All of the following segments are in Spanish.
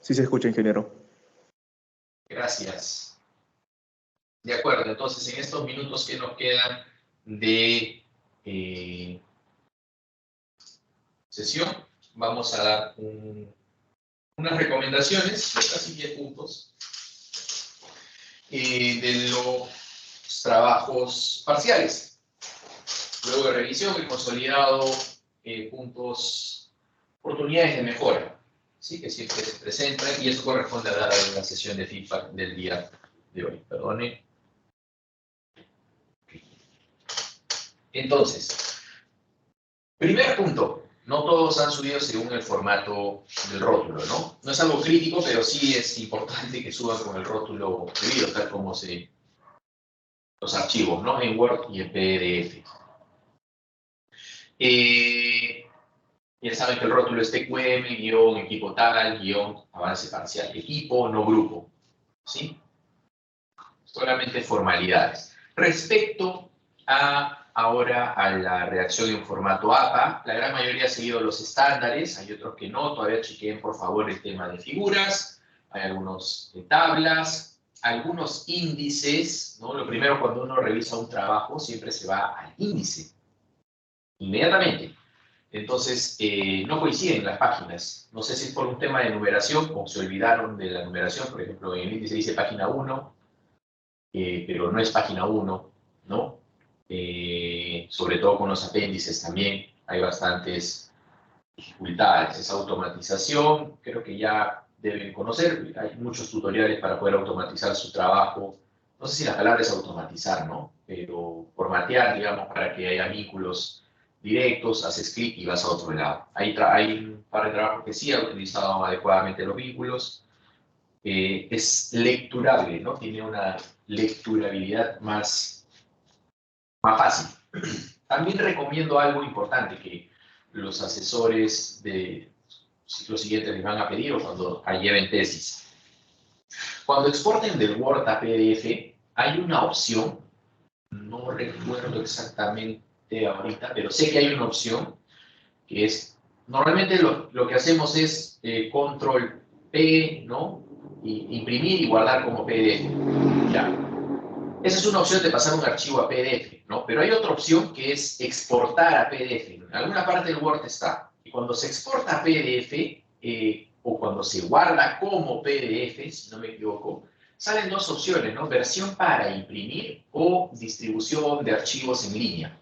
Sí se escucha, ingeniero. Gracias. De acuerdo, entonces en estos minutos que nos quedan de sesión, vamos a dar unas recomendaciones de casi 10 puntos de los trabajos parciales. Luego de revisión he consolidado puntos, oportunidades de mejora, ¿sí? Que siempre se presentan, y eso corresponde a la sesión de feedback del día de hoy. Perdone. Entonces, primer punto, no todos han subido según el formato del rótulo, ¿no? No es algo crítico, pero sí es importante que suban con el rótulo debido, tal como los archivos, ¿no? En Word y en PDF. Ya saben que el rótulo es TQM, guión equipo tal, guión avance parcial. Equipo, no grupo, ¿sí? Solamente formalidades. Respecto ahora a la redacción en formato APA, la gran mayoría ha seguido los estándares, hay otros que no, todavía chequeen por favor el tema de figuras, hay algunos de tablas, algunos índices, ¿no? Lo primero cuando uno revisa un trabajo siempre se va al índice, inmediatamente. Entonces, no coinciden las páginas. No sé si es por un tema de numeración o se olvidaron de la numeración. Por ejemplo, en el índice dice página 1, pero no es página 1, ¿no? Sobre todo con los apéndices también hay bastantes dificultades. Esa automatización, creo que ya deben conocer. Hay muchos tutoriales para poder automatizar su trabajo. No sé si la palabra es automatizar, ¿no? Pero formatear, digamos, para que haya vínculos directos, haces clic y vas a otro lado. Hay un par de trabajos que sí han utilizado adecuadamente los vínculos. Es lecturable, ¿no? Tiene una lecturabilidad más fácil. También recomiendo algo importante que los asesores de ciclo siguiente les van a pedir o cuando lleven tesis. Cuando exporten del Word a PDF, hay una opción, no recuerdo exactamente ahorita, pero sé que hay una opción que es, normalmente lo que hacemos es control P, ¿no? Y imprimir y guardar como PDF. Ya. Esa es una opción de pasar un archivo a PDF, ¿no? Pero hay otra opción que es exportar a PDF. En alguna parte del Word está. Y cuando se exporta a PDF, o cuando se guarda como PDF, si no me equivoco, salen dos opciones, ¿no? Versión para imprimir o distribución de archivos en línea.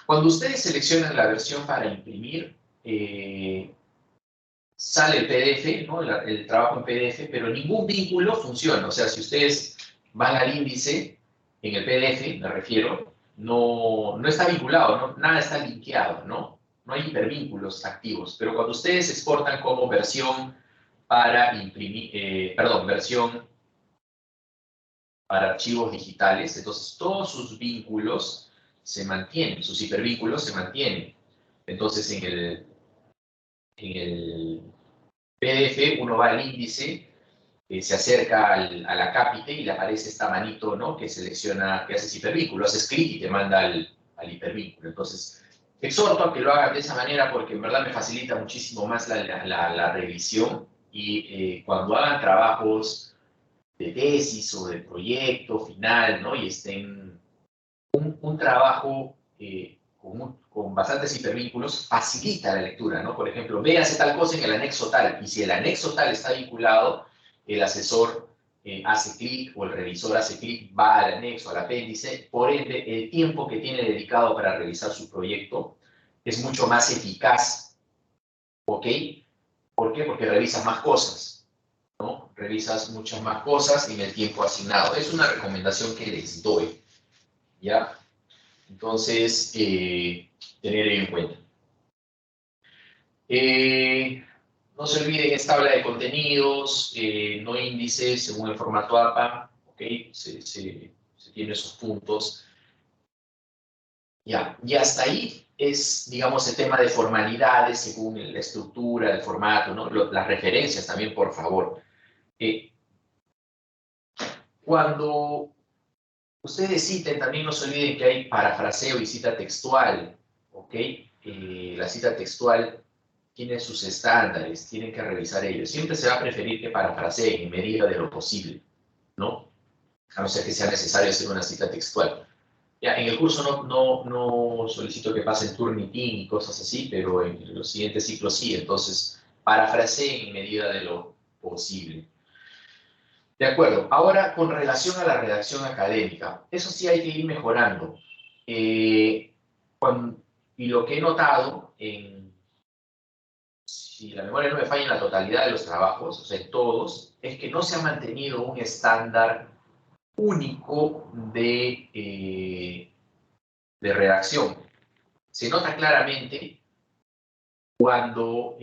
Cuando ustedes seleccionan la versión para imprimir, sale el PDF, ¿no? El trabajo en PDF, pero ningún vínculo funciona. O sea, si ustedes van al índice, en el PDF, me refiero, no está vinculado, ¿no? Nada está linkeado, ¿no? No hay hipervínculos activos. Pero cuando ustedes exportan como versión para imprimir, versión para archivos digitales, entonces todos sus vínculos se mantienen, sus hipervínculos se mantienen. Entonces en el PDF uno va al índice, se acerca a la cápite y le aparece esta manito, ¿no? Que selecciona, que haces hipervínculo, haces clic y te manda al hipervínculo. Entonces, exhorto a que lo hagan de esa manera porque en verdad me facilita muchísimo más la revisión y cuando hagan trabajos de tesis o de proyecto final, ¿no? Y estén un trabajo con bastantes hipervínculos facilita la lectura, ¿no? Por ejemplo, véase tal cosa en el anexo tal, y si el anexo tal está vinculado, el asesor hace clic o el revisor hace clic, va al anexo, al apéndice, por ende, el tiempo que tiene dedicado para revisar su proyecto es mucho más eficaz, ¿ok? ¿Por qué? Porque revisas más cosas, ¿no? Revisas muchas más cosas en el tiempo asignado. Es una recomendación que les doy, ¿ya? Entonces, tener en cuenta. No se olviden esta tabla de contenidos, no índices según el formato APA, ¿ok? Se tienen esos puntos. Ya, y hasta ahí es, digamos, el tema de formalidades según la estructura, el formato, ¿no? Las referencias también, por favor. Cuando ustedes citen, también no se olviden que hay parafraseo y cita textual, ¿ok? La cita textual tienen sus estándares, tienen que revisar ellos. Siempre se va a preferir que parafraseen en medida de lo posible, ¿no? A no ser que sea necesario hacer una cita textual. Ya, en el curso no solicito que pasen Turnitin y cosas así, pero en los siguientes ciclos sí. Entonces, parafraseen en medida de lo posible. De acuerdo. Ahora, con relación a la redacción académica, eso sí hay que ir mejorando. Y lo que he notado, si la memoria no me falla en la totalidad de los trabajos, o sea, en todos, es que no se ha mantenido un estándar único de redacción. Se nota claramente cuando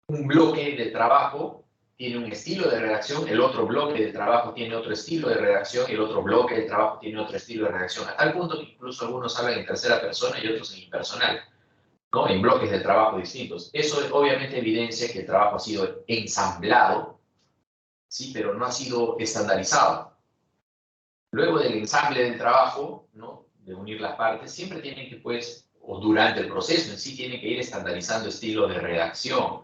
un bloque de trabajo tiene un estilo de redacción, el otro bloque de trabajo tiene otro estilo de redacción, y el otro bloque de trabajo tiene otro estilo de redacción, a tal punto que incluso algunos hablan en tercera persona y otros en impersonal, ¿no? En bloques de trabajo distintos. Eso obviamente evidencia que el trabajo ha sido ensamblado, sí, pero no ha sido estandarizado. Luego del ensamble del trabajo, ¿no? De unir las partes, siempre tienen que, pues, o durante el proceso en sí, tienen que ir estandarizando estilo de redacción.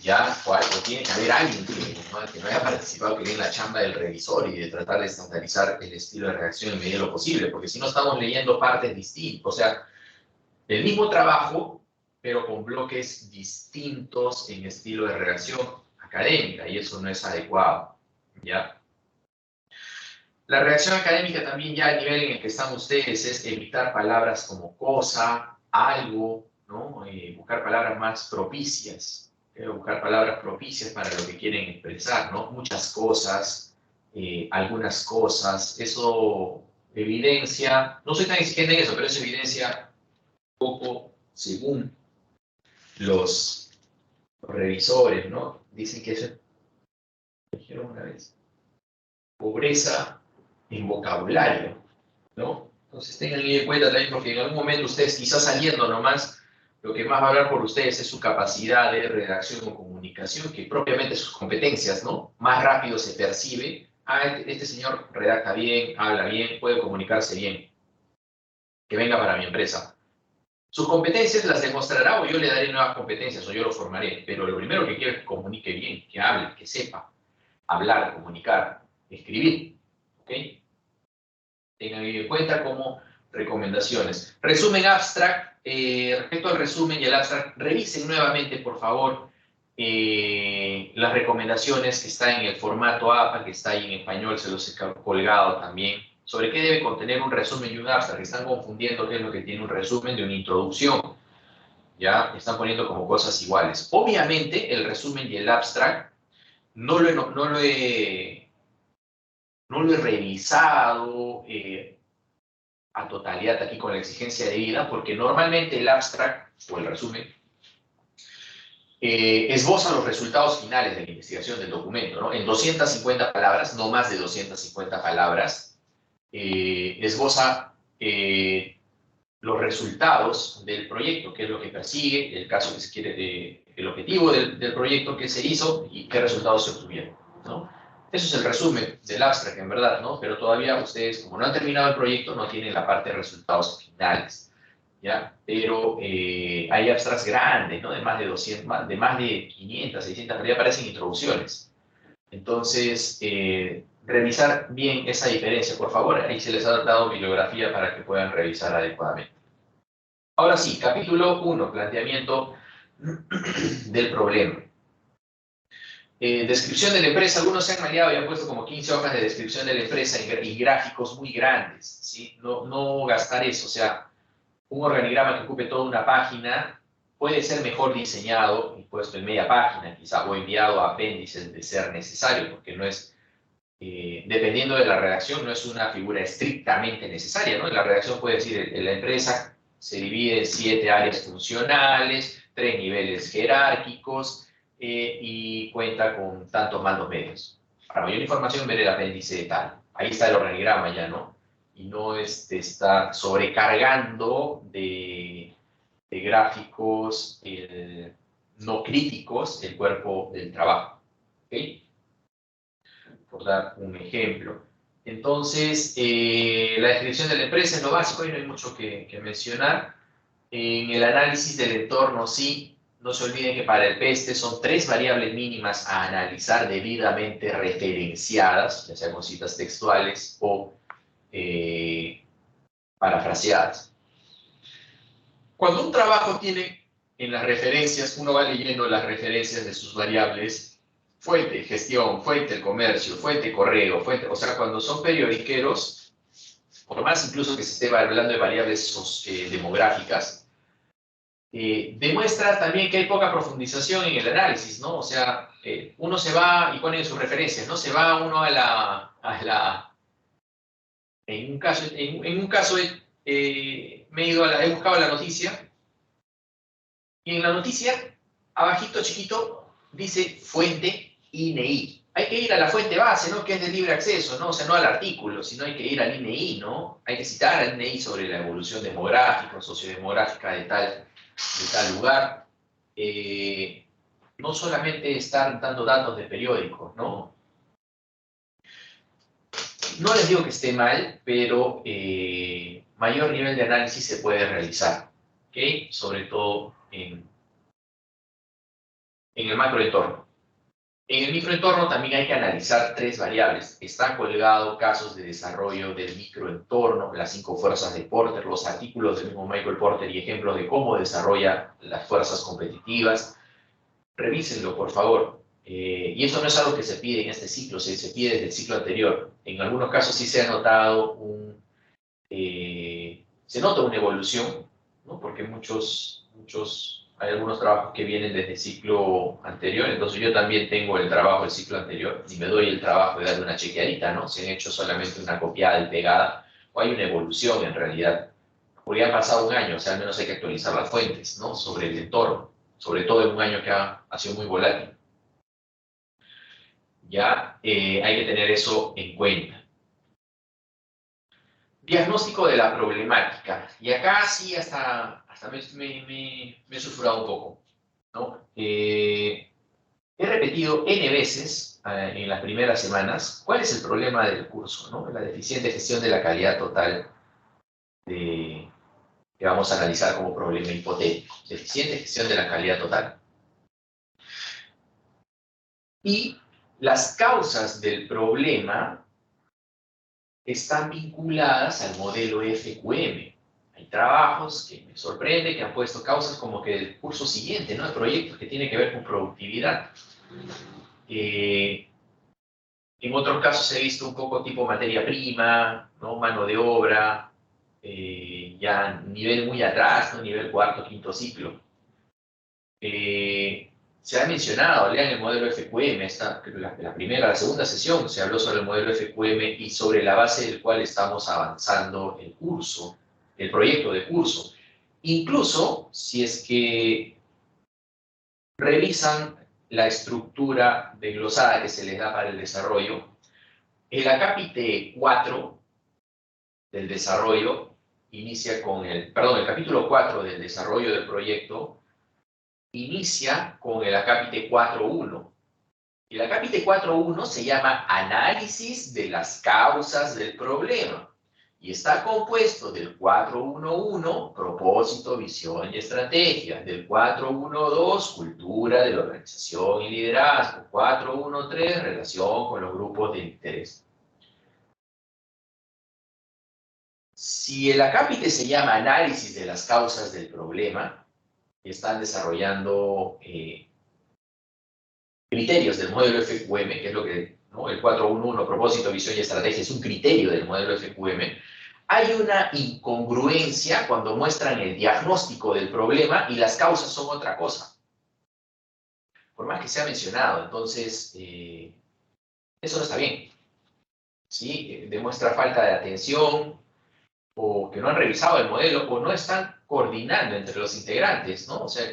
Ya, o tiene que haber alguien que no haya participado, que viene en la chamba del revisor y de tratar de estandarizar el estilo de redacción en medida de lo posible, porque si no estamos leyendo partes distintas, o sea, el mismo trabajo, pero con bloques distintos en estilo de redacción académica, y eso no es adecuado, ¿ya? La redacción académica también ya al nivel en el que están ustedes es evitar palabras como cosa, algo, ¿no? Buscar palabras más propicias, buscar palabras propicias para lo que quieren expresar, ¿no? Muchas cosas, algunas cosas, eso evidencia, no soy tan exigente en eso, pero eso evidencia un poco según los revisores, ¿no? Dicen que eso, dijeron una vez, pobreza en vocabulario, ¿no? Entonces tengan en cuenta también, porque en algún momento ustedes, quizás saliendo nomás, lo que más va a hablar por ustedes es su capacidad de redacción o comunicación, que propiamente sus competencias, ¿no? Más rápido se percibe, este señor redacta bien, habla bien, puede comunicarse bien, que venga para mi empresa. Sus competencias las demostrará o yo le daré nuevas competencias o yo lo formaré, pero lo primero que quiero es que comunique bien, que hable, que sepa hablar, comunicar, escribir, ¿ok? Tengan en cuenta como recomendaciones. Resumen abstract. Respecto al resumen y el abstract, revisen nuevamente, por favor, las recomendaciones que están en el formato APA, que está ahí en español, se los he colgado también, sobre qué debe contener un resumen y un abstract. Están confundiendo qué es lo que tiene un resumen de una introducción. Ya están poniendo como cosas iguales. Obviamente, el resumen y el abstract no lo he revisado a totalidad aquí con la exigencia de vida, porque normalmente el abstract o el resumen esboza los resultados finales de la investigación del documento, ¿no? En 250 palabras, no más de 250 palabras, esboza los resultados del proyecto, qué es lo que persigue, el caso que se quiere, el objetivo del proyecto que se hizo y qué resultados se obtuvieron, ¿no? Eso es el resumen del abstract, en verdad, ¿no? Pero todavía ustedes, como no han terminado el proyecto, no tienen la parte de resultados finales, ¿ya? Pero hay abstracts grandes, ¿no? De más de 200, de más de 500, 600, pero ya aparecen introducciones. Entonces, revisar bien esa diferencia, por favor. Ahí se les ha dado bibliografía para que puedan revisar adecuadamente. Ahora sí, capítulo 1, planteamiento del problema. Descripción de la empresa. Algunos se han maleado y han puesto como 15 hojas de descripción de la empresa y gráficos muy grandes, ¿sí? No gastar eso. O sea, un organigrama que ocupe toda una página puede ser mejor diseñado y puesto en media página, quizá, o enviado a apéndices de ser necesario, porque no es, dependiendo de la redacción, no es una figura estrictamente necesaria, ¿no? La redacción puede decir, la empresa se divide en 7 áreas funcionales, 3 niveles jerárquicos, y cuenta con tantos mandos medios. Para mayor información, ver el apéndice tal. Ahí está el organigrama ya, ¿no? Y no está sobrecargando de gráficos no críticos el cuerpo del trabajo. ¿Ok? Por dar un ejemplo. Entonces, la descripción de la empresa es lo básico y no hay mucho que mencionar. En el análisis del entorno, sí, no se olviden que para el PESTE son 3 variables mínimas a analizar debidamente referenciadas, ya sea con citas textuales o parafraseadas. Cuando un trabajo tiene en las referencias, uno va leyendo las referencias de sus variables, fuente, gestión, fuente, el comercio, fuente, correo, fuente, o sea, cuando son periodiqueros, por más incluso que se esté hablando de variables demográficas, demuestra también que hay poca profundización en el análisis, ¿no? O sea, uno se va y pone sus referencias, ¿no? Se va uno en un caso, he buscado la noticia, y en la noticia, abajito chiquito, dice fuente INEI. Hay que ir a la fuente base, ¿no? Que es de libre acceso, ¿no? O sea, no al artículo, sino hay que ir al INEI, ¿no? Hay que citar al INEI sobre la evolución demográfica o sociodemográfica de tal lugar. No solamente estar dando datos de periódicos, ¿no? No les digo que esté mal, pero mayor nivel de análisis se puede realizar, ¿ok? Sobre todo en el macroentorno. En el microentorno también hay que analizar 3 variables. Está colgado casos de desarrollo del microentorno, las 5 fuerzas de Porter, los artículos del mismo Michael Porter y ejemplos de cómo desarrolla las fuerzas competitivas. Revísenlo, por favor. Y eso no es algo que se pide en este ciclo, se pide desde el ciclo anterior. En algunos casos sí se ha notado se nota una evolución, ¿no? Porque hay algunos trabajos que vienen desde el ciclo anterior, entonces yo también tengo el trabajo del ciclo anterior y me doy el trabajo de darle una chequeadita, ¿no? Si han hecho solamente una copiada y pegada, o hay una evolución en realidad. Porque ha pasado un año, o sea, al menos hay que actualizar las fuentes, ¿no? Sobre el entorno, sobre todo en un año que ha sido muy volátil. Ya hay que tener eso en cuenta. Diagnóstico de la problemática. Y acá sí hasta me he sulfurado un poco, ¿no? He repetido N veces en las primeras semanas cuál es el problema del curso, ¿no? La deficiente gestión de la calidad total que vamos a analizar como problema hipotético. Deficiente gestión de la calidad total. Y las causas del problema están vinculadas al modelo FQM. Hay trabajos que me sorprende que han puesto causas como que el curso siguiente, ¿no? El proyecto que tiene que ver con productividad. En otros casos he visto un poco tipo materia prima, ¿no? Mano de obra, ya nivel muy atrás, ¿no? Nivel cuarto, quinto ciclo. Se ha mencionado, lean el modelo FQM, la primera, la segunda sesión se habló sobre el modelo FQM y sobre la base del cual estamos avanzando el curso, el proyecto de curso. Incluso si es que revisan la estructura desglosada que se les da para el desarrollo, el acápite 4 del desarrollo inicia con el capítulo 4 del desarrollo del proyecto inicia con el acápite 4.1. El acápite 4.1 se llama Análisis de las causas del problema y está compuesto del 4.1.1, propósito, visión y estrategia, del 4.1.2, cultura de la organización y liderazgo, 4.1.3, relación con los grupos de interés. Si el acápite se llama Análisis de las causas del problema, y están desarrollando criterios del modelo FQM, que es lo que, ¿no? El 4.1.1, propósito, visión y estrategia, es un criterio del modelo FQM, hay una incongruencia cuando muestran el diagnóstico del problema y las causas son otra cosa. Por más que sea mencionado, entonces, eso no está bien. ¿Sí? Demuestra falta de atención, o que no han revisado el modelo, o no están coordinando entre los integrantes, ¿no? O sea,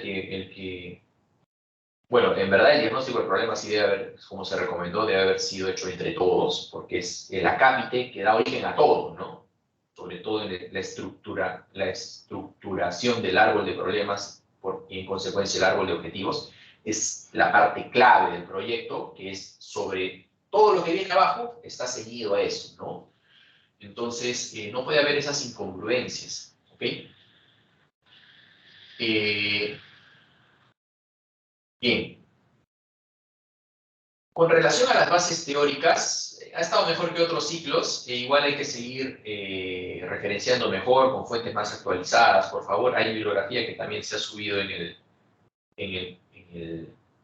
bueno, en verdad el diagnóstico del problema sí debe haber, como se recomendó, debe haber sido hecho entre todos, porque es el acápite que da origen a todo, ¿no? Sobre todo en la estructuración del árbol de problemas y en consecuencia el árbol de objetivos, es la parte clave del proyecto, que es sobre todo lo que viene abajo, está ceñido a eso, ¿no? Entonces, no puede haber esas incongruencias, ¿ok? Bien. Con relación a las bases teóricas, ha estado mejor que otros ciclos, e igual hay que seguir referenciando mejor, con fuentes más actualizadas, por favor. Hay bibliografía que también se ha subido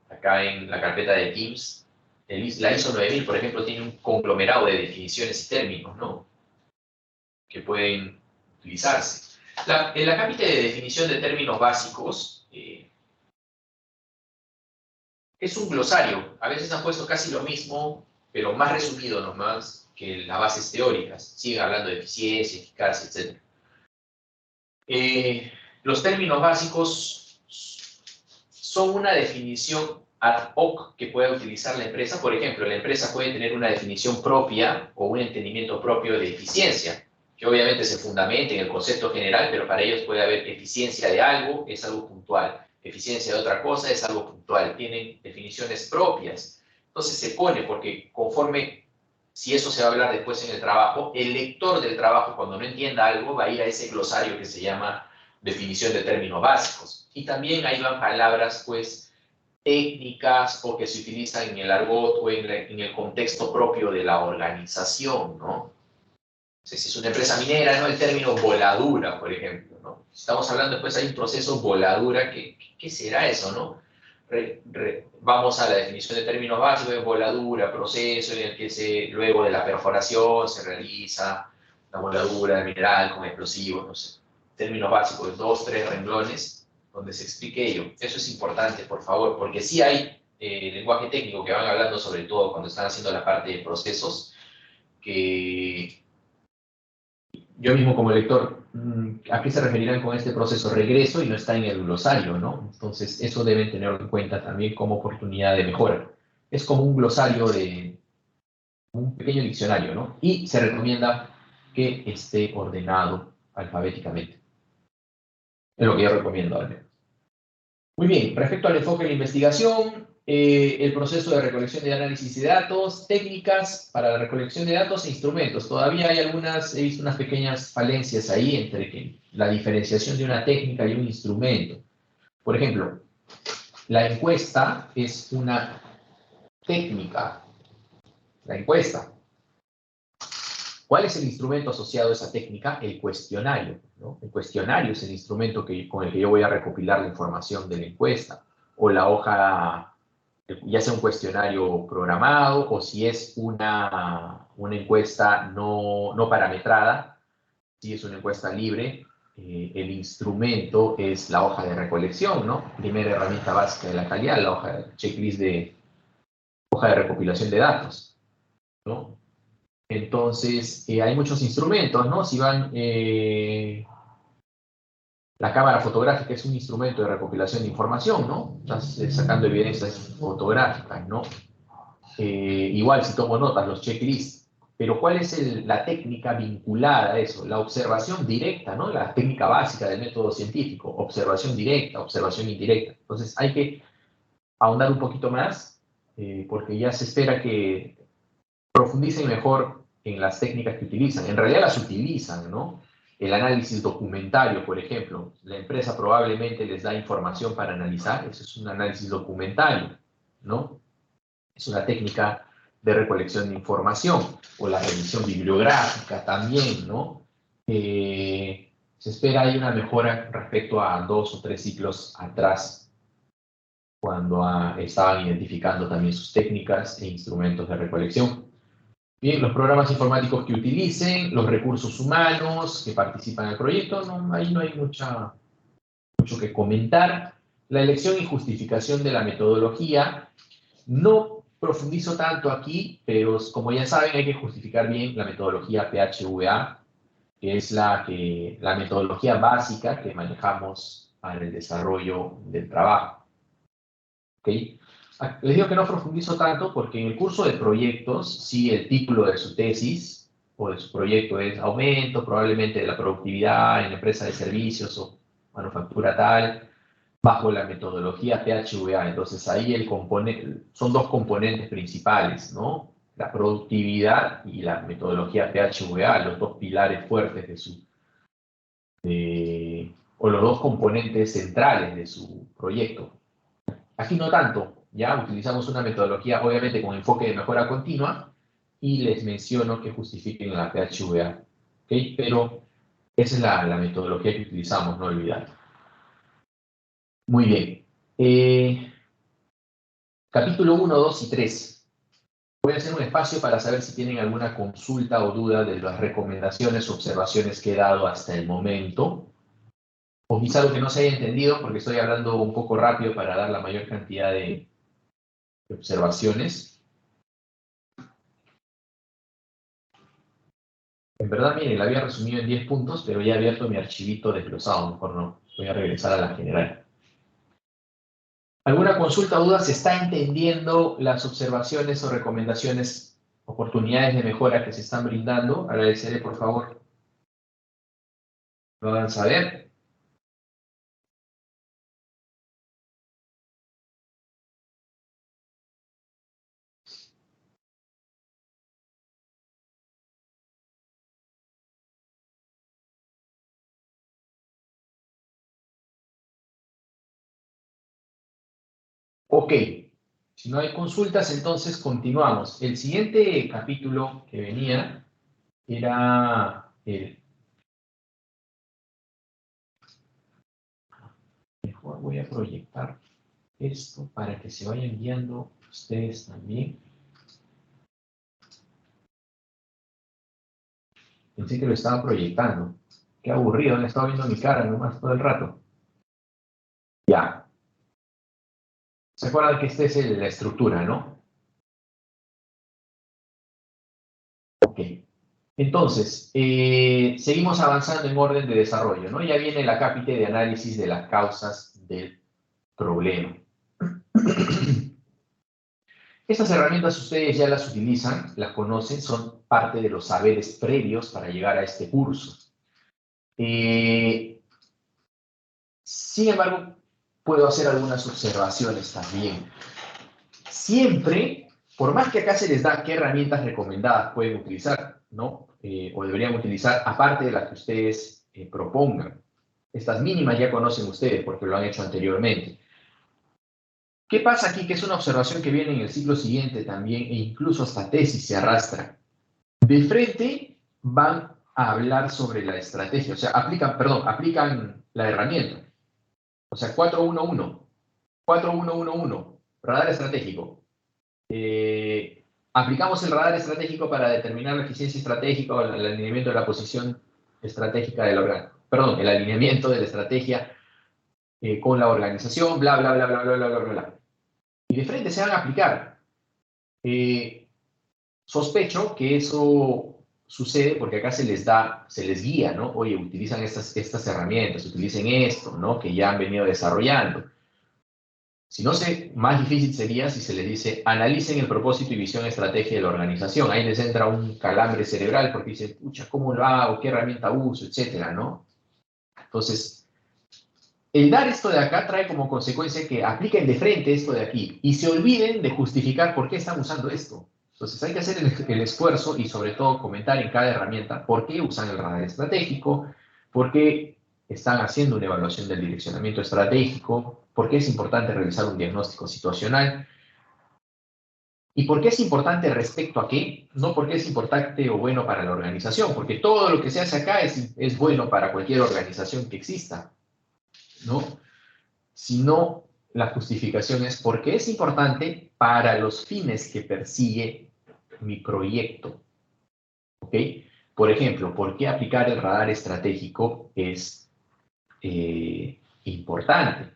acá en la carpeta de Teams. La ISO 9000, por ejemplo, tiene un conglomerado de definiciones y términos, ¿no?, que pueden utilizarse. En la cápita de definición de términos básicos, es un glosario. A veces han puesto casi lo mismo, pero más resumido nomás que las bases teóricas. Siguen hablando de eficiencia, eficacia, etc. Los términos básicos son una definición ad hoc que pueda utilizar la empresa. Por ejemplo, la empresa puede tener una definición propia o un entendimiento propio de eficiencia, que obviamente se fundamenta en el concepto general, pero para ellos puede haber eficiencia de algo, es algo puntual. Eficiencia de otra cosa es algo puntual. Tienen definiciones propias. Entonces se pone, porque conforme, si eso se va a hablar después en el trabajo, el lector del trabajo, cuando no entienda algo, va a ir a ese glosario que se llama definición de términos básicos. Y también ahí van palabras, pues, técnicas o que se utilizan en el argot o en el contexto propio de la organización, ¿no? Si es una empresa minera, ¿no?, el término voladura, por ejemplo, ¿no? Estamos hablando, después hay un proceso voladura, ¿qué será eso, no? Vamos a la definición de términos básicos de voladura, proceso en el que luego de la perforación se realiza la voladura del mineral con explosivos, no sé. Términos básicos, 2, 3 renglones, donde se explique ello. Eso es importante, por favor, porque sí hay lenguaje técnico que van hablando, sobre todo cuando están haciendo la parte de procesos, que yo mismo como lector, ¿a qué se referirán con este proceso? Regreso y no está en el glosario, ¿no? Entonces, eso deben tenerlo en cuenta también como oportunidad de mejora. Es como un glosario un pequeño diccionario, ¿no? Y se recomienda que esté ordenado alfabéticamente. Es lo que yo recomiendo, al menos. Muy bien, respecto al enfoque de la investigación, el proceso de recolección y análisis de datos, técnicas para la recolección de datos e instrumentos. Todavía hay he visto unas pequeñas falencias ahí entre la diferenciación de una técnica y un instrumento. Por ejemplo, la encuesta es una técnica. La encuesta. ¿Cuál es el instrumento asociado a esa técnica? El cuestionario, ¿no? El cuestionario es el instrumento con el que yo voy a recopilar la información de la encuesta, o la hoja, ya sea un cuestionario programado, o si es una encuesta no parametrada, si es una encuesta libre, el instrumento es la hoja de recolección, ¿no? Primera herramienta básica de la calidad, la hoja de checklist de hoja de recopilación de datos, ¿no? Entonces, hay muchos instrumentos, ¿no? Si van, la cámara fotográfica es un instrumento de recopilación de información, ¿no? Estás sacando evidencias fotográficas, ¿no? Igual si tomo notas, los checklists. Pero ¿cuál es la técnica vinculada a eso? La observación directa, ¿no? La técnica básica del método científico. Observación directa, observación indirecta. Entonces, hay que ahondar un poquito más, porque ya se espera que profundicen mejor en las técnicas que utilizan. En realidad las utilizan, ¿no? El análisis documentario, por ejemplo. La empresa probablemente les da información para analizar. Eso es un análisis documentario, ¿no? Es una técnica de recolección de información. O la revisión bibliográfica también, ¿no? Se espera ahí una mejora respecto a 2 o 3 ciclos atrás, cuando estaban identificando también sus técnicas e instrumentos de recolección. Bien, los programas informáticos que utilicen, los recursos humanos que participan en el proyecto, ahí no hay mucho que comentar. La elección y justificación de la metodología, no profundizo tanto aquí, pero como ya saben, hay que justificar bien la metodología PHVA, que es la metodología básica que manejamos para el desarrollo del trabajo. ¿Okay? Les digo que no profundizo tanto porque en el curso de proyectos, si el título de su tesis o de su proyecto es aumento probablemente de la productividad en la empresa de servicios o manufactura tal, bajo la metodología PHVA. Entonces ahí son dos componentes principales, ¿no? La productividad y la metodología PHVA, los dos pilares fuertes o los dos componentes centrales de su proyecto. Aquí no tanto, ya utilizamos una metodología obviamente con enfoque de mejora continua y les menciono que justifiquen la PHVA, ¿ok? Pero esa es la metodología que utilizamos, no olvidar. Muy bien. Capítulo 1, 2 y 3. Voy a hacer un espacio para saber si tienen alguna consulta o duda de las recomendaciones o observaciones que he dado hasta el momento. O quizá algo que no se haya entendido porque estoy hablando un poco rápido para dar la mayor cantidad de observaciones. En verdad, miren, la había resumido en 10 puntos, pero ya he abierto mi archivito desglosado. Mejor no. Voy a regresar a la general. ¿Alguna consulta o duda? ¿Se está entendiendo las observaciones o recomendaciones, oportunidades de mejora que se están brindando? Agradeceré, por favor, lo hagan saber. Ok. Si no hay consultas, entonces continuamos. El siguiente capítulo que venía era el... Mejor voy a proyectar esto para que se vayan guiando ustedes también. Pensé que lo estaba proyectando. Qué aburrido, han estado viendo mi cara nomás todo el rato. Ya. ¿Se acuerdan que esta es la estructura, no? Ok. Entonces, seguimos avanzando en orden de desarrollo, ¿no? Ya viene la cápita de análisis de las causas del problema. Estas herramientas ustedes ya las utilizan, las conocen, son parte de los saberes previos para llegar a este curso. Sin embargo, puedo hacer algunas observaciones también. Siempre, por más que acá se les da qué herramientas recomendadas pueden utilizar, ¿no? O deberían utilizar, aparte de las que ustedes propongan. Estas mínimas ya conocen ustedes porque lo han hecho anteriormente. ¿Qué pasa aquí? Que es una observación que viene en el ciclo siguiente también e incluso hasta tesis se arrastra. De frente van a hablar sobre la estrategia, o sea, aplican la herramienta. O sea, 411, 4111, radar estratégico. Aplicamos el radar estratégico para determinar la eficiencia estratégica o el alineamiento de la posición estratégica del órgano. Perdón, el alineamiento de la estrategia con la organización, bla, bla, bla, bla, bla, bla, bla, bla. Y de frente se van a aplicar. Sospecho que eso sucede porque acá se les guía, ¿no? Oye, utilizan estas herramientas, utilicen esto, ¿no? Que ya han venido desarrollando. Si no sé, más difícil sería si se les dice, analicen el propósito y visión estrategia de la organización. Ahí les entra un calambre cerebral porque dicen, pucha, ¿cómo lo hago? ¿Qué herramienta uso? Etcétera, ¿no? Entonces, el dar esto de acá trae como consecuencia que apliquen de frente esto de aquí y se olviden de justificar por qué están usando esto. Entonces hay que hacer el esfuerzo y sobre todo comentar en cada herramienta por qué usan el radar estratégico, por qué están haciendo una evaluación del direccionamiento estratégico, por qué es importante realizar un diagnóstico situacional y por qué es importante respecto a qué, no porque es importante o bueno para la organización, porque todo lo que se hace acá es bueno para cualquier organización que exista, ¿no? Sino la justificación es por qué es importante para los fines que persigue mi proyecto. ¿Ok? Por ejemplo, ¿por qué aplicar el radar estratégico es importante?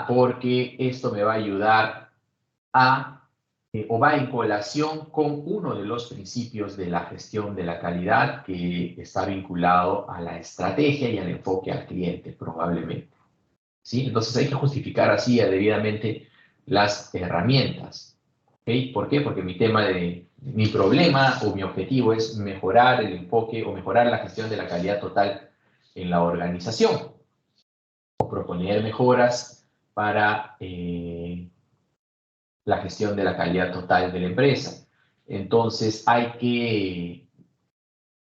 Porque esto me va a ayudar o va en colación con uno de los principios de la gestión de la calidad que está vinculado a la estrategia y al enfoque al cliente, probablemente. ¿Sí? Entonces hay que justificar así debidamente las herramientas. ¿Okay? ¿Por qué? Porque mi problema o mi objetivo es mejorar el enfoque o mejorar la gestión de la calidad total en la organización o proponer mejoras para la gestión de la calidad total de la empresa. Entonces hay que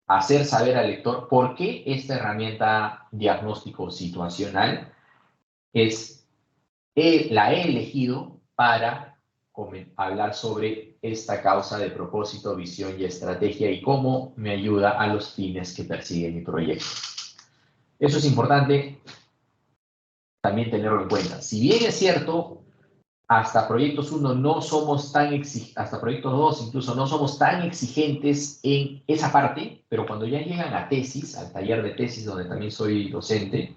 hacer saber al lector por qué esta herramienta diagnóstico situacional la he elegido para hablar sobre esta causa de propósito, visión y estrategia y cómo me ayuda a los fines que persigue mi proyecto. Eso es importante también tenerlo en cuenta. Si bien es cierto, hasta proyectos 1 no somos tan exigentes, hasta proyectos 2 incluso no somos tan exigentes en esa parte, pero cuando ya llegan a tesis, al taller de tesis donde también soy docente,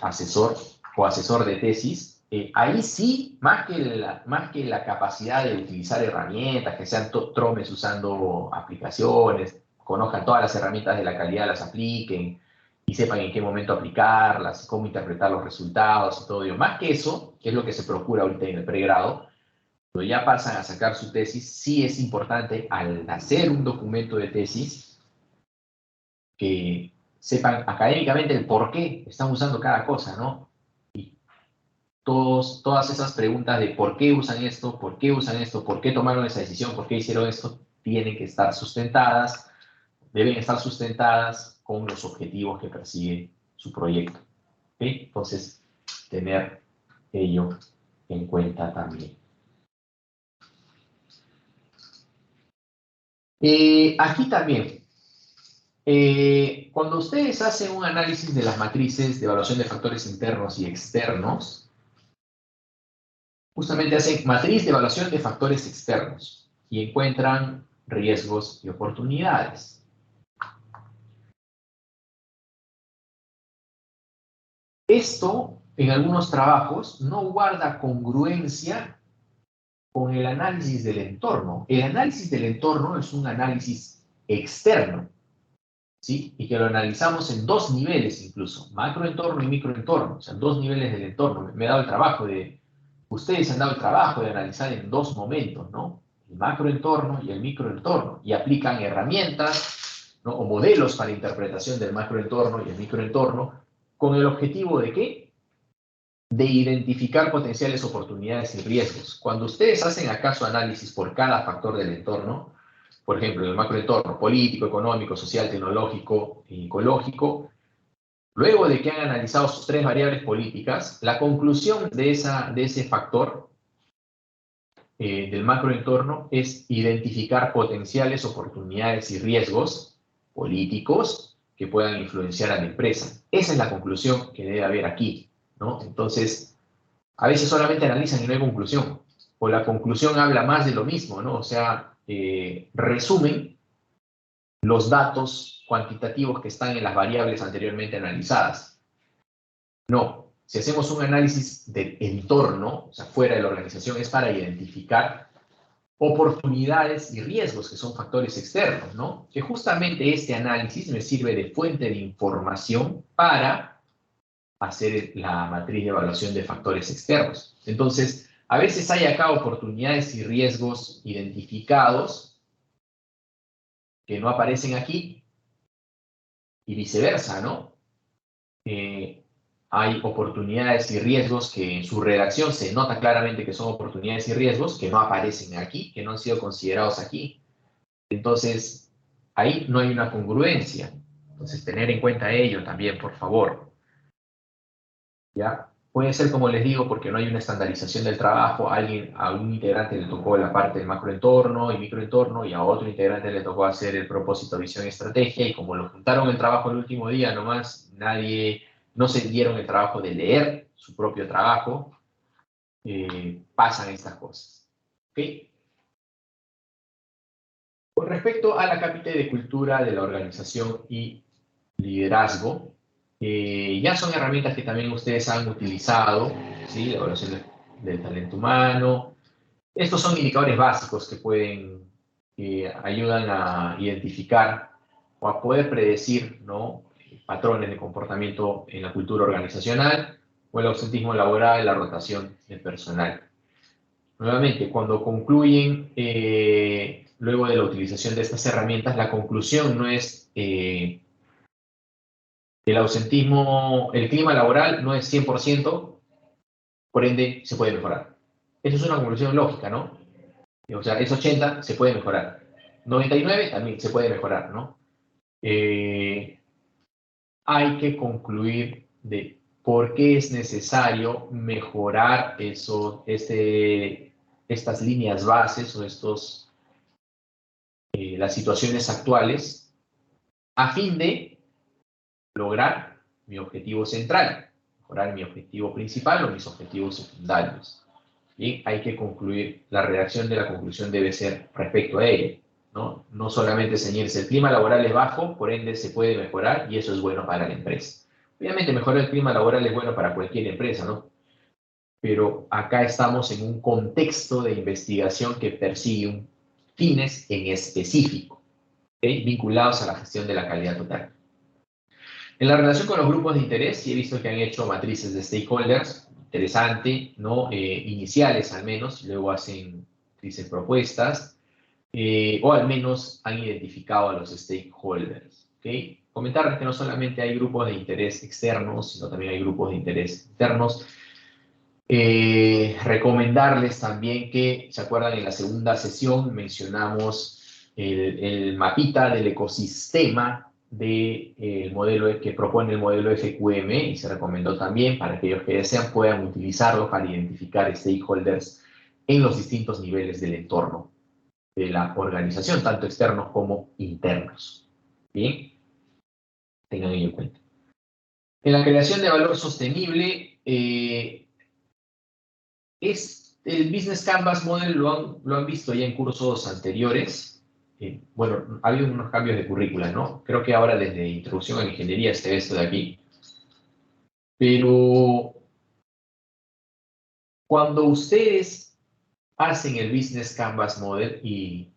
asesor o asesor de tesis, ahí sí, más que la capacidad de utilizar herramientas, que sean tromes usando aplicaciones, conozcan todas las herramientas de la calidad, las apliquen y sepan en qué momento aplicarlas, cómo interpretar los resultados y todo ello. Más que eso, que es lo que se procura ahorita en el pregrado, cuando ya pasan a sacar su tesis, sí es importante al hacer un documento de tesis que sepan académicamente el por qué están usando cada cosa, ¿no? Y todas esas preguntas de por qué usan esto, por qué usan esto, por qué tomaron esa decisión, por qué hicieron esto, tienen que estar sustentadas, deben estar sustentadas con los objetivos que persigue su proyecto. ¿Okay? Entonces, tener ello en cuenta también. Aquí también, cuando ustedes hacen un análisis de las matrices de evaluación de factores internos y externos, justamente hacen matriz de evaluación de factores externos y encuentran riesgos y oportunidades. Esto, en algunos trabajos, no guarda congruencia con el análisis del entorno. El análisis del entorno es un análisis externo, ¿sí? Y que lo analizamos en dos niveles incluso, macroentorno y microentorno, o sea, dos niveles del entorno. Me he dado el trabajo ustedes han dado el trabajo de analizar en dos momentos, ¿no? El macroentorno y el microentorno, y aplican herramientas, ¿no? O modelos para interpretación del macroentorno y el microentorno, con el objetivo de ¿qué? De identificar potenciales oportunidades y riesgos. Cuando ustedes hacen acaso análisis por cada factor del entorno, por ejemplo, en el macroentorno político, económico, social, tecnológico y ecológico, luego de que han analizado sus tres variables políticas, la conclusión de ese factor del macroentorno es identificar potenciales oportunidades y riesgos políticos que puedan influenciar a la empresa. Esa es la conclusión que debe haber aquí, ¿no? Entonces, a veces solamente analizan y no hay conclusión, o la conclusión habla más de lo mismo, ¿no? O sea, resumen los datos cuantitativos que están en las variables anteriormente analizadas. No, si hacemos un análisis del entorno, o sea, fuera de la organización, es para identificar oportunidades y riesgos, que son factores externos, ¿no? Que justamente este análisis me sirve de fuente de información para hacer la matriz de evaluación de factores externos. Entonces, a veces hay acá oportunidades y riesgos identificados que no aparecen aquí y viceversa, ¿no? Hay oportunidades y riesgos que en su redacción se nota claramente que son oportunidades y riesgos que no aparecen aquí, que no han sido considerados aquí. Entonces, ahí no hay una congruencia. Entonces, tener en cuenta ello también, por favor. ¿Ya? Puede ser, como les digo, porque no hay una estandarización del trabajo. A un integrante le tocó la parte del macroentorno y microentorno, y a otro integrante le tocó hacer el propósito, visión y estrategia, y como lo juntaron el trabajo el último día nomás, no se dieron el trabajo de leer su propio trabajo, pasan estas cosas. ¿Ok? Con respecto a la cápita de cultura de la organización y liderazgo, ya son herramientas que también ustedes han utilizado, ¿sí? La evaluación del talento humano. Estos son indicadores básicos que ayudan a identificar o a poder predecir, ¿no? Patrones de comportamiento en la cultura organizacional o el ausentismo laboral, la rotación de personal. Nuevamente, cuando concluyen, luego de la utilización de estas herramientas, la conclusión no es el ausentismo, el clima laboral no es 100%, por ende se puede mejorar. Eso es una conclusión lógica, ¿no? O sea, es 80, se puede mejorar. 99 también se puede mejorar, ¿no? hay que concluir de por qué es necesario mejorar estas líneas bases o las situaciones actuales a fin de lograr mi objetivo central, mejorar mi objetivo principal o mis objetivos secundarios. Bien, hay que concluir, la redacción de la conclusión debe ser respecto a ello, ¿no? No solamente ceñirse, el clima laboral es bajo, por ende se puede mejorar y eso es bueno para la empresa. Obviamente mejorar el clima laboral es bueno para cualquier empresa, ¿no? Pero acá estamos en un contexto de investigación que persigue fines en específico, ¿okay? Vinculados a la gestión de la calidad total. En la relación con los grupos de interés, sí he visto que han hecho matrices de stakeholders, interesante, ¿no? Iniciales al menos, luego dicen propuestas, o al menos han identificado a los stakeholders, ¿ok? Comentarles que no solamente hay grupos de interés externos, sino también hay grupos de interés internos. Recomendarles también que, ¿se acuerdan? En la segunda sesión mencionamos el mapita del ecosistema modelo que propone el modelo FQM y se recomendó también para aquellos que desean puedan utilizarlo para identificar stakeholders en los distintos niveles del entorno de la organización, tanto externos como internos. Bien, tengan ello en cuenta. En la creación de valor sostenible, el Business Canvas Model lo han visto ya en cursos anteriores. Bueno, ha habido unos cambios de currícula, ¿no? Creo que ahora desde Introducción a la Ingeniería se ve esto de aquí. Pero cuando ustedes hacen el Business Canvas Model y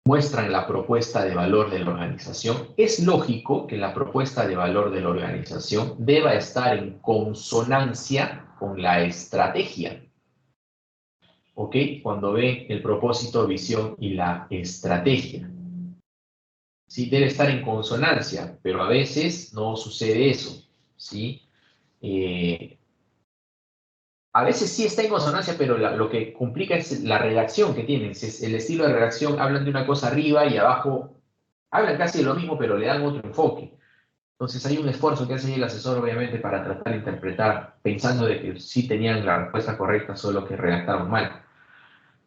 muestran la propuesta de valor de la organización, es lógico que la propuesta de valor de la organización deba estar en consonancia con la estrategia. ¿Ok? Cuando ven el propósito, visión y la estrategia. Sí, debe estar en consonancia, pero a veces no sucede eso, ¿sí? A veces sí está en consonancia, pero lo que complica es la redacción que tienen. El estilo de redacción, hablan de una cosa arriba y abajo, hablan casi de lo mismo, pero le dan otro enfoque. Entonces hay un esfuerzo que hace el asesor, obviamente, para tratar de interpretar, pensando de que sí tenían la respuesta correcta, solo que redactaron mal.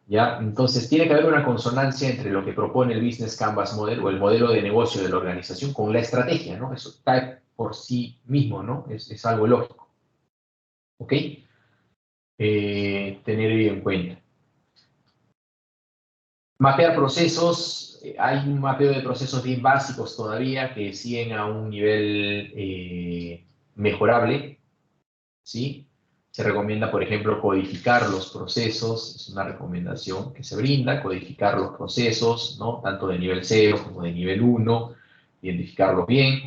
¿Ya? Entonces, tiene que haber una consonancia entre lo que propone el Business Canvas Model o el modelo de negocio de la organización con la estrategia, ¿no? Eso cae por sí mismo, ¿no? Es algo lógico. ¿Ok? Tener ello en cuenta. Mapear procesos. Hay un mapeo de procesos bien básicos todavía que siguen a un nivel mejorable, ¿sí? Se recomienda, por ejemplo, codificar los procesos, es una recomendación que se brinda, codificar los procesos, ¿no? Tanto de nivel 0 como de nivel 1, identificarlos bien.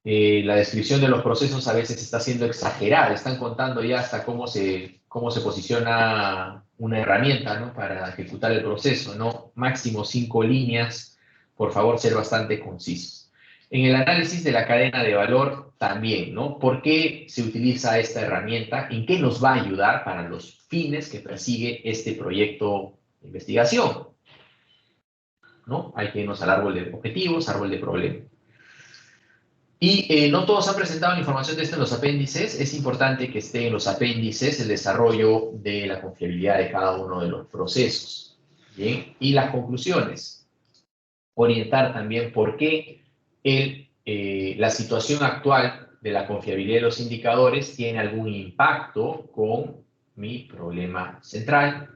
La descripción de los procesos a veces está siendo exagerada, están contando ya hasta cómo se posiciona una herramienta, ¿no? Para ejecutar el proceso, ¿no? Máximo 5 líneas, por favor, ser bastante concisos. En el análisis de la cadena de valor también, ¿no? ¿Por qué se utiliza esta herramienta? ¿En qué nos va a ayudar para los fines que persigue este proyecto de investigación? ¿No? Hay que irnos al árbol de objetivos, árbol de problemas. Y no todos han presentado la información de esto en los apéndices. Es importante que esté en los apéndices el desarrollo de la confiabilidad de cada uno de los procesos. Bien, y las conclusiones. Orientar también por qué la situación actual de la confiabilidad de los indicadores tiene algún impacto con mi problema central,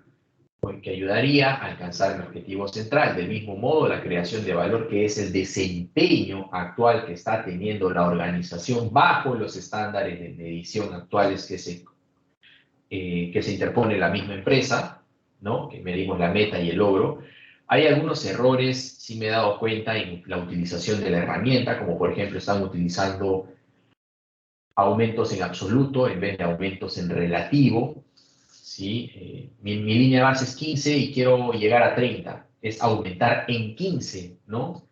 que ayudaría a alcanzar mi objetivo central. Del mismo modo, la creación de valor, que es el desempeño actual que está teniendo la organización bajo los estándares de medición actuales que se interpone la misma empresa, ¿no? Que medimos la meta y el logro. Hay algunos errores, sí me he dado cuenta, en la utilización de la herramienta, como por ejemplo están utilizando aumentos en absoluto en vez de aumentos en relativo. ¿Sí? Mi línea base es 15 y quiero llegar a 30. Es aumentar en 15, ¿no?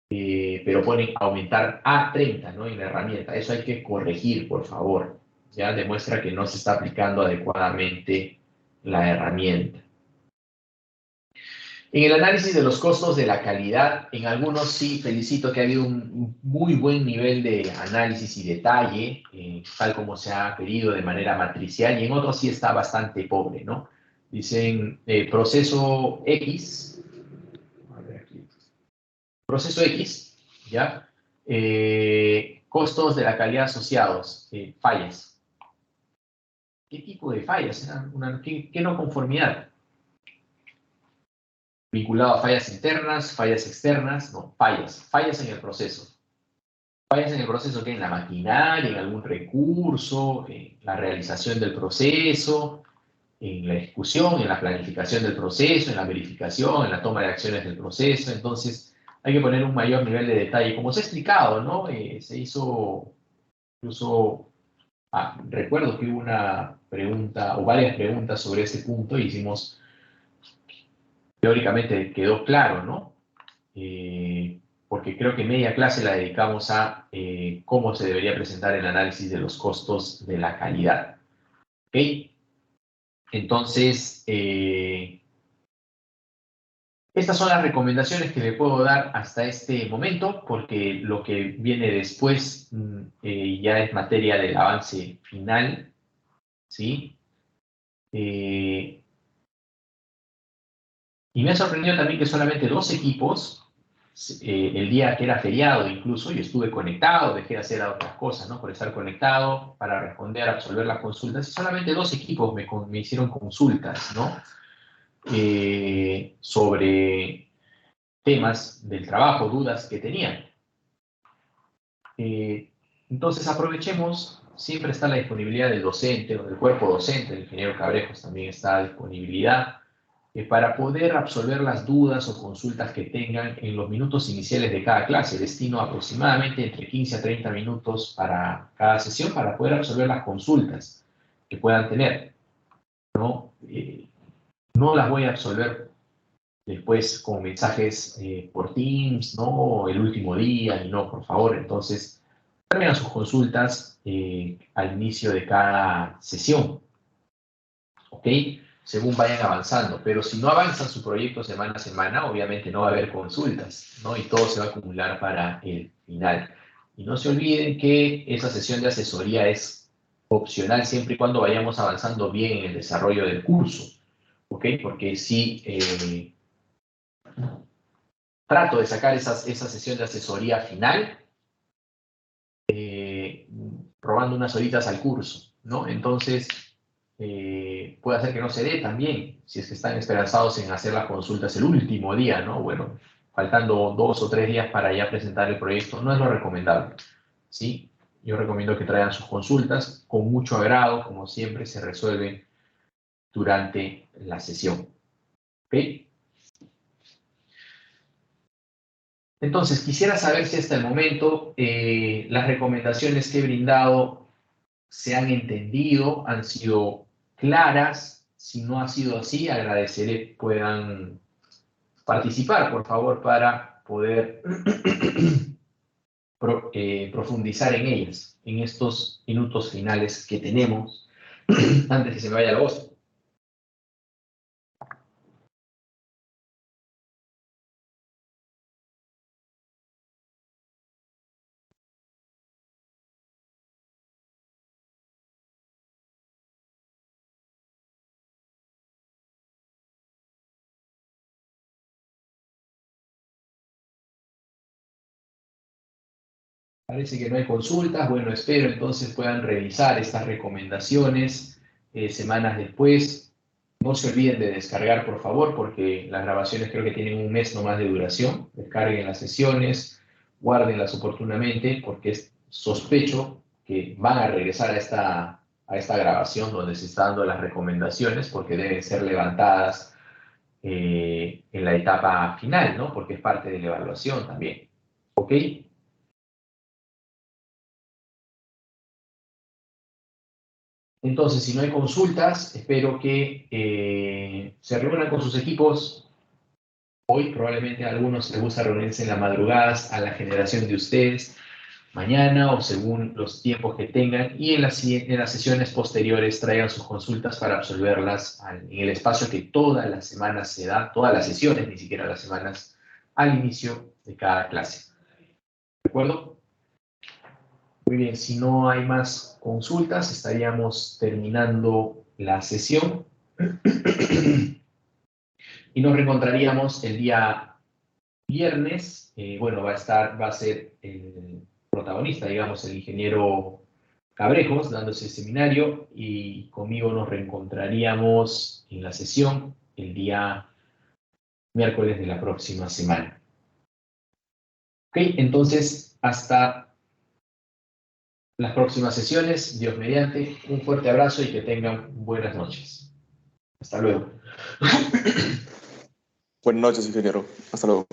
Pero ponen aumentar a 30, ¿no? En la herramienta. Eso hay que corregir, por favor. Ya demuestra que no se está aplicando adecuadamente la herramienta. En el análisis de los costos de la calidad, en algunos sí felicito que ha habido un muy buen nivel de análisis y detalle, tal como se ha pedido de manera matricial, y en otros sí está bastante pobre, ¿no? Dicen proceso X, a ver aquí, proceso X, ¿ya? Costos de la calidad asociados, fallas. ¿Qué tipo de fallas? ¿Qué no conformidad? Vinculado a fallas internas, fallas externas, no, fallas en el proceso. Fallas en el proceso que en la maquinaria, en algún recurso, en la realización del proceso, en la ejecución, en la planificación del proceso, en la verificación, en la toma de acciones del proceso. Entonces, hay que poner un mayor nivel de detalle. Como se ha explicado, ¿no? Se hizo, incluso, recuerdo que hubo una pregunta o varias preguntas sobre ese punto y hicimos, teóricamente quedó claro, ¿no? Porque creo que media clase la dedicamos a cómo se debería presentar el análisis de los costos de la calidad. ¿Ok? Entonces, estas son las recomendaciones que le puedo dar hasta este momento, porque lo que viene después ya es materia del avance final, ¿sí? Y me ha sorprendido también que solamente 2 equipos, el día que era feriado incluso, yo estuve conectado, dejé de hacer otras cosas, ¿no? Por estar conectado, para responder, absolver las consultas, y solamente 2 equipos me hicieron consultas, ¿no? Sobre temas del trabajo, dudas que tenían. Entonces aprovechemos, siempre está la disponibilidad del docente o del cuerpo docente, el ingeniero Cabrejos también está a disponibilidad, para poder absolver las dudas o consultas que tengan en los minutos iniciales de cada clase. Destino aproximadamente entre 15 a 30 minutos para cada sesión para poder absolver las consultas que puedan tener, ¿no? No las voy a absolver después con mensajes por Teams, ¿no? El último día, y no, por favor. Entonces, terminan sus consultas al inicio de cada sesión, ¿ok? Según vayan avanzando. Pero si no avanzan su proyecto semana a semana, obviamente no va a haber consultas, ¿no? Y todo se va a acumular para el final. Y no se olviden que esa sesión de asesoría es opcional siempre y cuando vayamos avanzando bien en el desarrollo del curso, ¿ok? Porque si trato de sacar esa sesión de asesoría final, robando unas horitas al curso, ¿no? Entonces, puede hacer que no se dé también, si es que están esperanzados en hacer las consultas el último día, ¿no? Bueno, faltando 2 o 3 días para ya presentar el proyecto, no es lo recomendable, ¿sí? Yo recomiendo que traigan sus consultas con mucho agrado, como siempre, se resuelven durante la sesión, ¿ok? Entonces, quisiera saber si hasta el momento las recomendaciones que he brindado se han entendido, han sido claras. Si no ha sido así, agradeceré puedan participar, por favor, para poder profundizar en ellas, en estos minutos finales que tenemos, antes que se me vaya la voz. Parece que no hay consultas. Bueno, espero entonces puedan revisar estas recomendaciones semanas después. No se olviden de descargar, por favor, porque las grabaciones creo que tienen un mes nomás de duración. Descarguen las sesiones, guárdenlas oportunamente, porque sospecho que van a regresar a esta grabación donde se están dando las recomendaciones, porque deben ser levantadas en la etapa final, ¿no? Porque es parte de la evaluación también. ¿Ok? Entonces, si no hay consultas, espero que se reúnan con sus equipos. Hoy probablemente a algunos les gusta reunirse en las madrugadas, a la generación de ustedes. mañana o según los tiempos que tengan, y en las sesiones posteriores traigan sus consultas para absolverlas en el espacio que todas las semanas se da, todas las sesiones, ni siquiera las semanas, al inicio de cada clase. ¿De acuerdo? Muy bien, si no hay más consultas, estaríamos terminando la sesión. Y nos reencontraríamos el día viernes. Bueno, va a ser el protagonista, digamos, el ingeniero Cabrejos, dando ese seminario, y conmigo nos reencontraríamos en la sesión el día miércoles de la próxima semana. Ok, entonces, hasta las próximas sesiones, Dios mediante, un fuerte abrazo y que tengan buenas noches. Hasta luego. Buenas noches, ingeniero. Hasta luego.